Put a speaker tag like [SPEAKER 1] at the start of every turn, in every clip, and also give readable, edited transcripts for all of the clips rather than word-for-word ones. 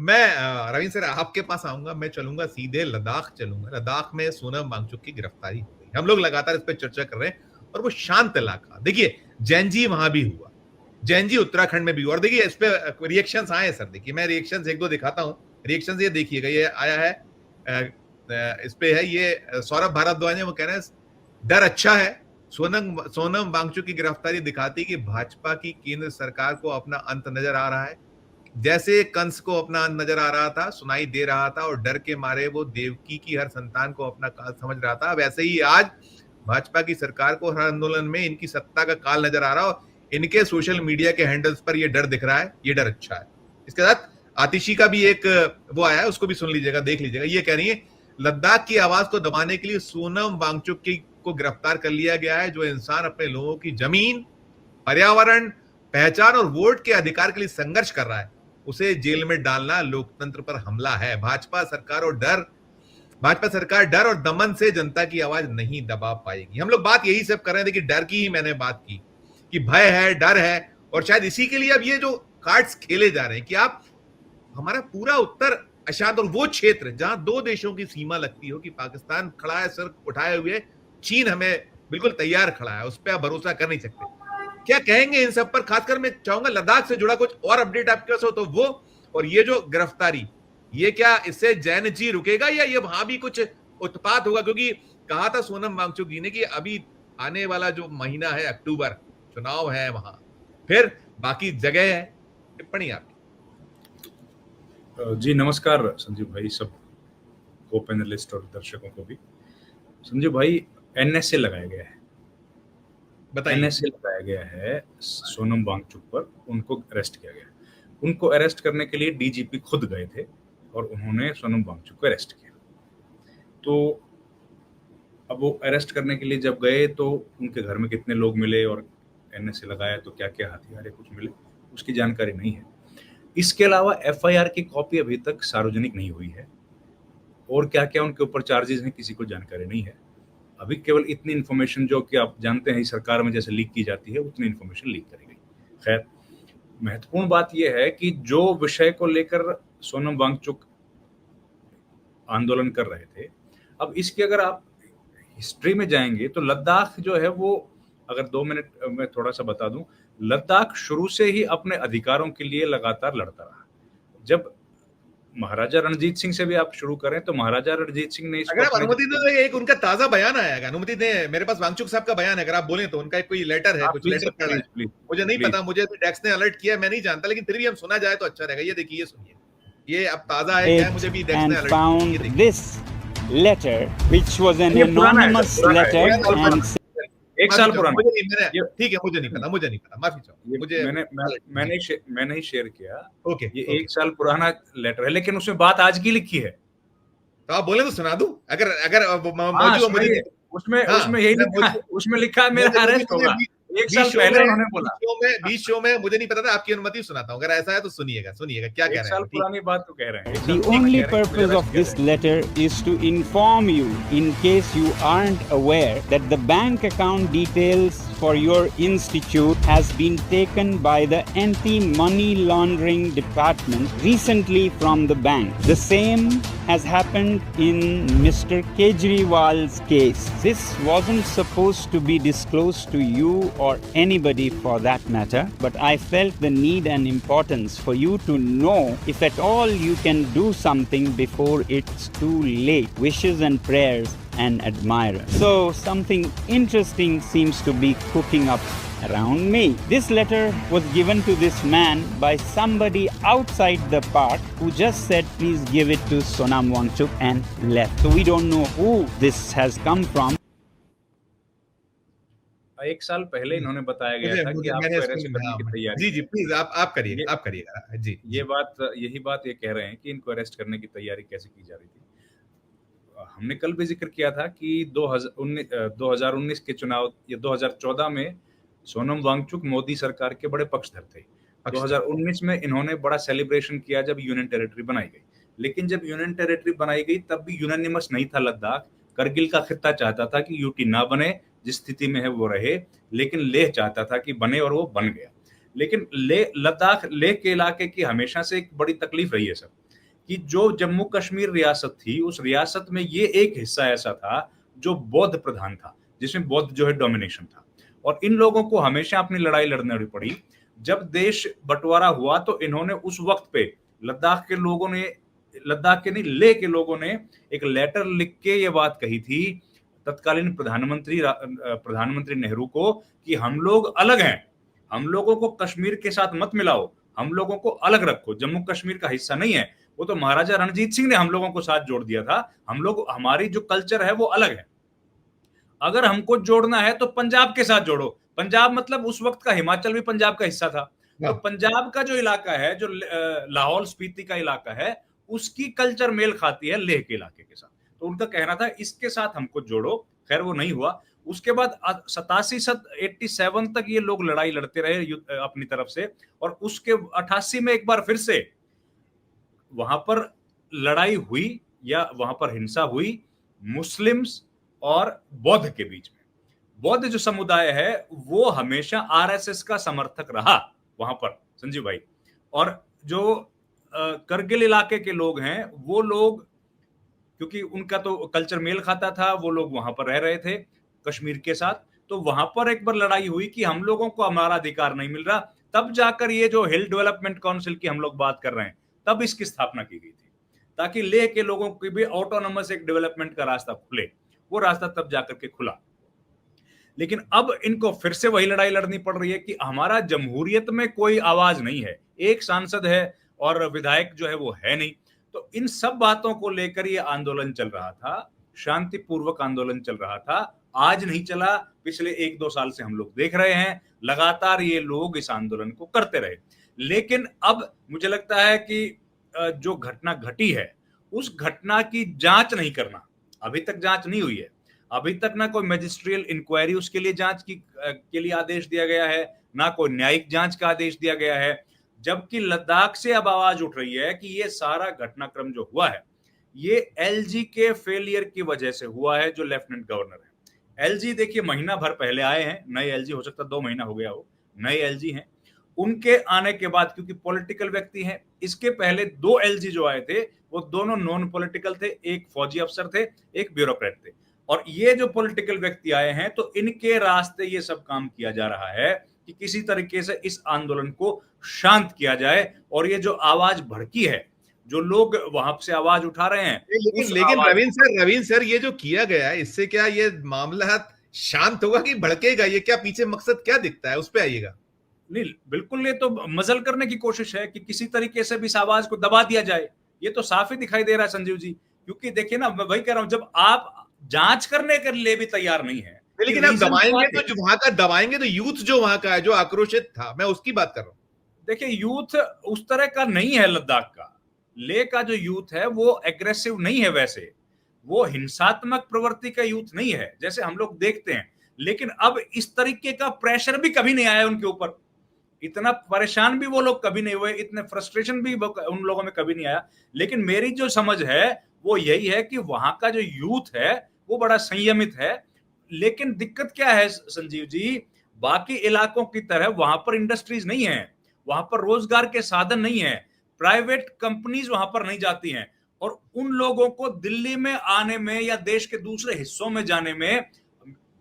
[SPEAKER 1] मैं रविंद्र सर आपके पास आऊंगा, मैं चलूंगा सीधे लद्दाख चलूंगा। लद्दाख में सोनम वांगचुक की गिरफ्तारी हो गई, हम लोग लगातार इस पर चर्चा कर रहे हैं, और वो शांत इलाका, देखिए जैनजी वहां भी हुआ, जैनजी उत्तराखंड में भी हुआ, और देखिए इस पे रिएक्शंस आए सर। देखिए मैं रिएक्शंस एक दो दिखाता हूँ, रिएक्शंस ये देखिएगा, ये आया है इस पे है ये सौरभ भारद्वाज, वो कह रहे हैं डर अच्छा है, सोनम वांगचुक की गिरफ्तारी दिखाती कि भाजपा की केंद्र सरकार को अपना अंत नजर आ रहा है। जैसे कंस को अपना अंत नजर आ रहा था, सुनाई दे रहा था, और डर के मारे वो देवकी की हर संतान को अपना काल समझ रहा था, वैसे ही आज भाजपा की सरकार को हर आंदोलन में इनकी सत्ता का काल नजर आ रहा हो। इनके सोशल मीडिया के हैंडल्स पर ये डर दिख रहा है, ये डर अच्छा है। इसके साथ आतिशी का भी एक वो आया है, उसको भी सुन लीजिएगा, देख लीजिएगा। ये कह रही है लद्दाख की आवाज को दबाने के लिए सोनम वांगचुक की को गिरफ्तार कर लिया गया है, जो इंसान अपने लोगों की जमीन, पर्यावरण, पहचान और वोट के अधिकार के लिए संघर्ष कर रहा है, उसे जेल में डालना लोकतंत्र पर हमला है। भाजपा सरकार डर और दमन से जनता की आवाज नहीं दबा पाएगी। हम लोग बात यही सब कर रहे हैं, देखिए डर की ही मैंने बात की कि भय है, डर है, और शायद इसी के लिए अब ये जो कार्ड्स खेले जा रहे हैं कि आप हमारा पूरा उत्तर अशांत, और वो क्षेत्र जहां दो देशों की सीमा लगती हो, कि पाकिस्तान खड़ा है सर उठाए हुए, चीन हमें बिल्कुल तैयार खड़ा है, उस पर आप भरोसा कर नहीं सकते। क्या कहेंगे इन सब पर? खासकर मैं चाहूंगा लद्दाख से जुड़ा कुछ और अपडेट आपके पास हो तो वो, और ये जो गिरफ्तारी, ये क्या इससे जैन जी रुकेगा या ये वहां भी कुछ उत्पात होगा? क्योंकि कहा था सोनम वांगचुक जी ने कि अभी आने वाला जो महीना है अक्टूबर, चुनाव है वहां, फिर बाकी जगह है। टिप्पणी आपकी।
[SPEAKER 2] जी नमस्कार संजीव भाई, सब को पैनलिस्ट और दर्शकों को भी। संजीव भाई, एनएसए लगाया गया है, एनएसए लगाया गया है सोनम वांगचुक पर, उनको अरेस्ट किया गया। उनको अरेस्ट करने के लिए डीजीपी खुद गए थे और उन्होंने सोनम वांगचुक को अरेस्ट किया। तो अब वो अरेस्ट करने के लिए जब गए तो उनके घर में कितने लोग मिले और एनएसए लगाया तो क्या क्या हथियार कुछ मिले, उसकी जानकारी नहीं है। इसके अलावा एफआईआर की कॉपी अभी तक सार्वजनिक नहीं हुई है, और क्या क्या उनके ऊपर चार्जेस हैं किसी को जानकारी नहीं है। अभी केवल इतनी इन्फॉर्मेशन जो कि आप जानते हैं सरकार में जैसे लीक की जाती है, उतनी इन्फॉर्मेशन लीक करी गई। खैर, महत्वपूर्ण बात यह है कि जो विषय को लेकर सोनम वांगचुक आंदोलन कर रहे थे, अब इसकी अगर आप हिस्ट्री में जाएंगे तो लद्दाख जो है वो, अगर 2 मिनट में थोड़ा सा बता दूं, लद्दाख शुरू से ही अपने अधिकारों के लिए लगातार लड़ता रहा। जब महाराजा रणजीत सिंह से भी आप शुरू करें तो महाराजा रणजीत सिंह ने
[SPEAKER 1] अगर आप अनुमति दें तो एक उनका ताजा बयान आया है, अनुमति दें, मेरे पास वांगचुक साहब का बयान है, अगर आप बोलें तो उनका कोई लेटर है, कुछ लेटर पढ़ा है, मुझे नहीं पता, मुझे डेस्क ने अलर्ट किया, मैं नहीं जानता, लेकिन फिर भी हम सुना जाए तो अच्छा रहेगा। ये देखिए, ये सुनिए, ये अब ताजा है क्या है, मुझे भी डेस्क ने अलर्ट किया।
[SPEAKER 3] This letter, which was an anonymous letter, and
[SPEAKER 2] 1 साल पुराना,
[SPEAKER 1] ठीक है, मुझे नहीं पता, माफी चाहूंगा, मुझे
[SPEAKER 2] मैंने ही शेयर किया।
[SPEAKER 1] ओके,
[SPEAKER 2] ये 1 साल पुराना लेटर है, लेकिन उसमें बात आज की लिखी है।
[SPEAKER 1] तो आप बोले तो सुना दूं, अगर
[SPEAKER 2] उसमें यही लिखा है, उसमें लिखा है मेरा अरेस्ट होगा। 1 साल पहले उन्होंने बोला।
[SPEAKER 1] 20 शो में मुझे नहीं पता था, आपकी अनुमति सुनाता हूँ, अगर ऐसा है तो सुनिएगा क्या कह रहे हैं।
[SPEAKER 2] 1 साल पुरानी बात तो कह रहे हैं।
[SPEAKER 3] The only purpose of this letter is to inform you, in case you aren't aware, that the bank account details for your institute has been taken by the anti-money laundering department recently from the bank. The same has happened in Mr. Kejriwal's case. This wasn't supposed to be disclosed to you or anybody for that matter, but I felt the need and importance for you to know if at all you can do something before it's too late. Wishes and prayers, and admirers. So something interesting seems to be cooking up around me. This letter was given to this man by somebody outside the park who just said please give it to Sonam Wangchuk and left. So we don't know who this has come from.
[SPEAKER 2] 1 साल पहले इन्होंने बताया गया था कि आपको arrest करने की तैयारी।
[SPEAKER 1] जी प्लीज आप करिएगा जी।
[SPEAKER 2] यही बात ये कह रहे हैं कि इनको अरेस्ट करने की तैयारी कैसे की जा रही थी। हमने कल भी जिक्र किया था कि 2019 के चुनाव या 2014 में सोनम वांगचुक मोदी सरकार के बड़े पक्षधर थे। 2019 में इन्होंने बड़ा सेलिब्रेशन किया जब यूनियन टेरिटरी बनाई गई, लेकिन जब यूनियन टेरिटरी बनाई गई तब भी यूनानिमस नहीं था लद्दाख। करगिल का खित्ता चाहता था कि यूटी ना बने, जिस स्थिति में है वो रहे, लेकिन लेह चाहता था कि बने, और वो बन गया। लेकिन लेह के इलाके की हमेशा से एक बड़ी तकलीफ रही है सब कि जो जम्मू कश्मीर रियासत थी, उस रियासत में ये एक हिस्सा ऐसा था जो बौद्ध प्रधान था, जिसमें बौद्ध जो है डोमिनेशन था, और इन लोगों को हमेशा अपनी लड़ाई लड़नी पड़ी। जब देश बंटवारा हुआ तो इन्होंने उस वक्त पे लद्दाख के लोगों ने, लद्दाख के नहीं, लेह के लोगों ने एक लेटर लिख के ये बात कही थी तत्कालीन प्रधानमंत्री नेहरू को कि हम लोग अलग हैं, हम लोगों को कश्मीर के साथ मत मिलाओ, हम लोगों को अलग रखो, जम्मू कश्मीर का हिस्सा नहीं है। वो तो महाराजा रणजीत सिंह ने हम लोगों को साथ जोड़ दिया था, हम लोग, हमारी जो कल्चर है वो अलग है। अगर हमको जोड़ना है तो पंजाब के साथ जोड़ो। पंजाब मतलब उस वक्त का हिमाचल भी पंजाब का हिस्सा था। तो पंजाब का जो इलाका है, जो लाहौल स्पीति का इलाका है, उसकी कल्चर मेल खाती है लेह के इलाके के साथ। तो उनका कहना था इसके साथ हमको जोड़ो। खैर वो नहीं हुआ। उसके बाद 87 तक ये लोग लड़ाई लड़ते रहे अपनी तरफ से, और उसके 88 में एक बार फिर से वहां पर लड़ाई हुई या वहां पर हिंसा हुई मुस्लिम्स और बौद्ध के बीच में। बौद्ध जो समुदाय है वो हमेशा आरएसएस का समर्थक रहा वहां पर, संजीव भाई। और जो करगिल इलाके के लोग हैं वो लोग, क्योंकि उनका तो कल्चर मेल खाता था, वो लोग वहां पर रह रहे थे कश्मीर के साथ, तो वहां पर एक बार लड़ाई हुई कि हम लोगों को हमारा अधिकार नहीं मिल रहा। तब जाकर ये जो हिल डेवलपमेंट काउंसिल की हम लोग बात कर रहे हैं, तब इसकी स्थापना की गई थी, ताकि लेह के लोगों की भी ऑटोनोमस एक डेवलपमेंट का रास्ता खुले। वो रास्ता तब जाकर के खुला। लेकिन अब इनको फिर से वही लड़ाई लड़नी पड़ रही है कि हमारा जमहूरियत में कोई आवाज नहीं है, एक सांसद है और विधायक जो है वो है नहीं। तो इन सब बातों को लेकर ये आंदोलन चल रहा था, शांतिपूर्वक आंदोलन चल रहा था। आज नहीं चला, पिछले 1-2 साल से हम लोग देख रहे हैं लगातार ये लोग इस आंदोलन को करते रहे। लेकिन अब मुझे लगता है कि जो घटना घटी है उस घटना की जांच नहीं करना, अभी तक जांच नहीं हुई है। अभी तक ना कोई मैजिस्ट्रियल इंक्वायरी उसके लिए जांच के लिए आदेश दिया गया है, ना कोई न्यायिक जांच का आदेश दिया गया है। जबकि लद्दाख से अब आवाज उठ रही है कि ये सारा घटनाक्रम जो हुआ है ये एलजी के फेलियर की वजह से हुआ है, जो लेफ्टिनेंट गवर्नर है। एलजी देखिए महीना भर पहले आए हैं, नए एलजी, हो सकता 2 महीना हो गया हो, नए एलजी हैं। उनके आने के बाद, क्योंकि पॉलिटिकल व्यक्ति हैं, इसके पहले 2 एलजी जो आए थे वो दोनों नॉन पॉलिटिकल थे, एक फौजी अफसर थे, एक ब्यूरोक्रेट थे। और ये जो पॉलिटिकल व्यक्ति आए हैं तो इनके रास्ते ये सब काम किया जा रहा है कि किसी तरीके से इस आंदोलन को शांत किया जाए। और ये जो आवाज भड़की है, जो लोग वहां से आवाज उठा रहे हैं,
[SPEAKER 1] लेकिन रवीन सर ये जो किया गया है, इससे क्या ये मामला शांत होगा कि भड़केगा? ये क्या पीछे मकसद क्या दिखता है, उस पे आइएगा।
[SPEAKER 2] नहीं, बिल्कुल, ये तो मजल करने की कोशिश है कि किसी तरीके से भी इस आवाज को दबा दिया जाए। ये तो साफ ही दिखाई दे रहा है संजीव जी, क्योंकि देखिए ना, मैं वही कह रहा हूं, जब आप जांच करने के लिए भी तैयार नहीं है।
[SPEAKER 1] लेकिन आप दबाएंगे तो जो वहां का दबाएंगे तो यूथ जो वहां का है, जो आक्रोशित था, मैं उसकी बात कर रहा हूं।
[SPEAKER 2] देखिए यूथ उस तरह का नहीं है लद्दाख का। लेह का जो यूथ है वो एग्रेसिव नहीं है, वैसे वो हिंसात्मक प्रवृत्ति का यूथ नहीं है जैसे हम लोग देखते हैं। लेकिन अब इस तरीके का प्रेशर भी कभी नहीं आया उनके ऊपर, इतना परेशान भी वो लोग कभी नहीं हुए, इतने फ्रस्ट्रेशन भी उन लोगों में कभी नहीं आया। लेकिन मेरी जो समझ है वो यही है कि वहां का जो यूथ है वो बड़ा संयमित है। लेकिन दिक्कत क्या है संजीव जी, बाकी इलाकों की तरह वहां पर इंडस्ट्रीज नहीं है, वहां पर रोजगार के साधन नहीं है, प्राइवेट कंपनीज वहां पर नहीं जाती हैं। और उन लोगों को दिल्ली में आने में या देश के दूसरे हिस्सों में जाने में,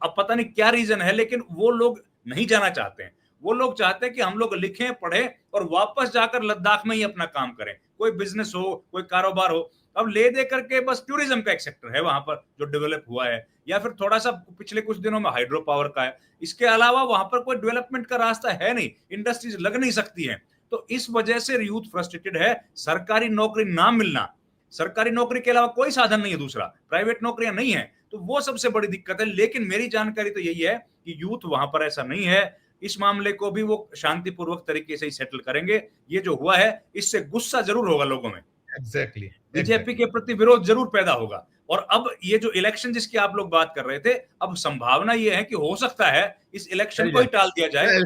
[SPEAKER 2] अब पता नहीं क्या रीजन है, लेकिन वो लोग नहीं जाना चाहते हैं। वो लोग चाहते हैं कि हम लोग लिखें, पढ़ें और वापस जाकर लद्दाख में ही अपना काम करें, कोई बिजनेस हो, कोई कारोबार हो। अब ले दे करके बस टूरिज्म का एक सेक्टर है वहां पर जो डेवलप हुआ है, या फिर थोड़ा सा पिछले कुछ दिनों में हाइड्रो पावर का है। इसके अलावा वहां पर कोई डेवलपमेंट का रास्ता है नहीं, इंडस्ट्रीज लग नहीं सकती हैं। तो इस वजह से यूथ फ्रस्ट्रेटेड है। सरकारी नौकरी ना मिलना, सरकारी नौकरी के अलावा कोई साधन नहीं है, दूसरा प्राइवेट नौकरियां नहीं है, तो वो सबसे बड़ी दिक्कत है। लेकिन मेरी जानकारी तो यही है कि यूथ वहां पर ऐसा नहीं है। इस मामले को भी वो शांतिपूर्वक तरीके से ही सेटल करेंगे। ये जो हुआ है इससे गुस्सा जरूर होगा लोगों में,
[SPEAKER 1] एग्जैक्टली
[SPEAKER 2] बीजेपी के प्रति विरोध जरूर पैदा होगा। और अब ये जो इलेक्शन जिसकी आप लोग बात कर रहे थे, अब संभावना ये है कि हो सकता है इस इलेक्शन को ही टाल दिया जाए।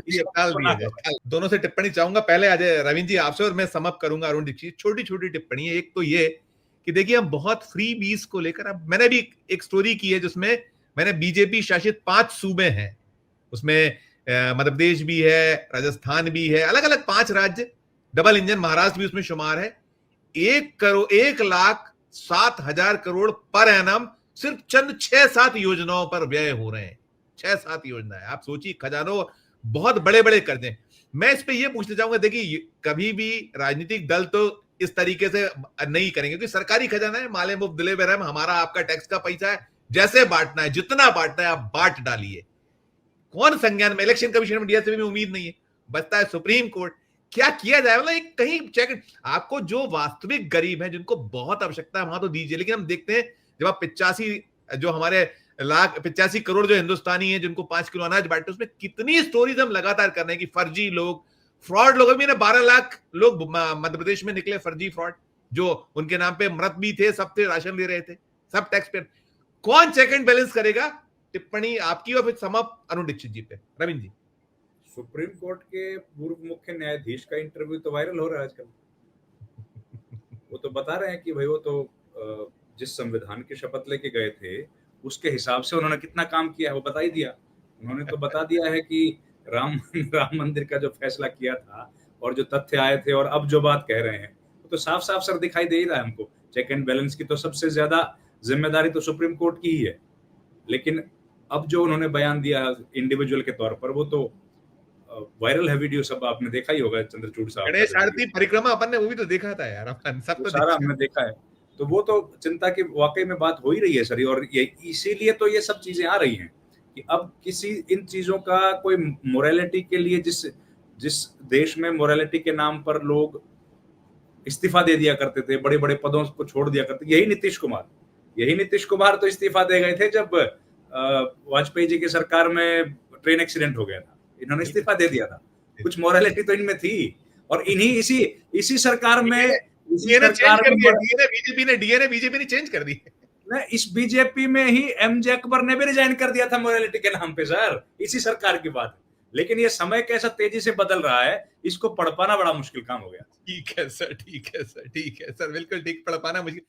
[SPEAKER 1] दोनों से टिप्पणी चाहूंगा, पहले आज रवीन जी आपसे और मैं समअप करूंगा अरुण दीक्षित। छोटी छोटी टिप्पणी है। एक तो ये कि देखिए हम बहुत फ्री बीज को लेकर, अब मैंने भी एक स्टोरी की है जिसमें मैंने बीजेपी शासित 5 सूबे हैं, उसमें मध्य प्रदेश भी है, राजस्थान भी है, अलग अलग 5 राज्य, डबल इंजन महाराष्ट्र भी उसमें शुमार है। 1,07,000 करोड़ पर एनम सिर्फ चंद 6-7 योजनाओं पर व्यय हो रहे हैं। 6-7 योजनाएं, आप सोचिए, खजानों बहुत बड़े बड़े कर्जे। मैं इस पे ये पूछना चाहूंगा, देखिए कभी भी राजनीतिक दल तो इस तरीके से नहीं करेंगे, क्योंकि सरकारी खजाना है, माले मुफ्त दिले बेरहम, हमारा आपका टैक्स का पैसा है, जैसे बांटना है, जितना बांटना है आप बांट डालिए। कौन संज्ञान में, इलेक्शन कमीशन में, डीएसपी में उम्मीद नहीं है, बचता है सुप्रीम कोर्ट। क्या किया जाए, मतलब एक कहीं चेक, आपको जो वास्तविक गरीब है, जिनको बहुत आवश्यकता है, वहां तो दीजिए। लेकिन हम देखते हैं जब आप 85 जो हमारे 85 करोड़ जो हिंदुस्तानी है जिनको 5 किलो अनाज बांटते, उसमें कितनी स्टोरीज हम लगातार कर रहे हैं कि फर्जी लोग, फ्रॉड लोग। अभी 12 लाख लोग मध्य प्रदेश में निकले फर्जी फ्रॉड, जो उनके नाम पे मृत भी थे, सब थे, राशन ले रहे थे, सब टैक्स पे। कौन चेक एंड बैलेंस करेगा? टिप्पणी आपकी और फिर समाप्त अरुण दीक्षित जी पे। रविंद्र जी।
[SPEAKER 2] सुप्रीम कोर्ट के पूर्व मुख्य न्यायाधीश का इंटरव्यू तो वायरल हो रहा है आजकल। वो तो बता रहे हैं कि भाई वो तो जिस संविधान की शपथ लेके गए थे उसके हिसाब से उन्होंने कितना काम किया है वो बता ही दिया। उन्होंने तो बता दिया है कि राम मंदिर का जो फैसला किया था और जो तथ्य आए थे और अब जो बात कह रहे हैं वो तो साफ साफ सर दिखाई दे ही रहा है हमको। चेक एंड बैलेंस की तो सबसे ज्यादा जिम्मेदारी तो सुप्रीम कोर्ट की ही है, लेकिन अब जो उन्होंने बयान दिया इंडिविजुअल के तौर पर वो तो वायरल है। वीडियो सब आपने देखा ही होगा, चंद्रचूड़ साहब
[SPEAKER 1] गणेश आरती परिक्रमा अपन ने वो भी तो देखा था यार, अपन सब तो
[SPEAKER 2] सारा हमने देखा है। तो वो तो चिंता की वाकई में बात हो ही रही है सर, और ये इसीलिए तो ये सब चीजें आ रही हैं कि अब किसी इन चीजों का कोई मोरालिटी के लिए, जिस देश में मोरालिटी के नाम पर लोग इस्तीफा दे दिया करते थे, बड़े बड़े पदों को छोड़ दिया करते, यही नीतीश कुमार तो इस्तीफा दे गए थे जब वाजपेयी जी की सरकार में ट्रेन एक्सीडेंट हो गया था, इन्होंने इस्तीफा दे दिया था। कुछ मोरालिटी तो इनमें थी, और इन्हीं इसी सरकार में
[SPEAKER 1] बीजेपी ने चेंज कर दी।
[SPEAKER 2] इस बीजेपी में ही एमजे अकबर ने भी रिजाइन कर दिया था मोरालिटी के नाम पे सर, इसी सरकार की बात है। लेकिन ये समय कैसा तेजी से बदल रहा है, इसको पढ़ पाना बड़ा मुश्किल काम हो गया।
[SPEAKER 1] ठीक है सर, बिल्कुल ठीक, पढ़ पाना मुश्किल।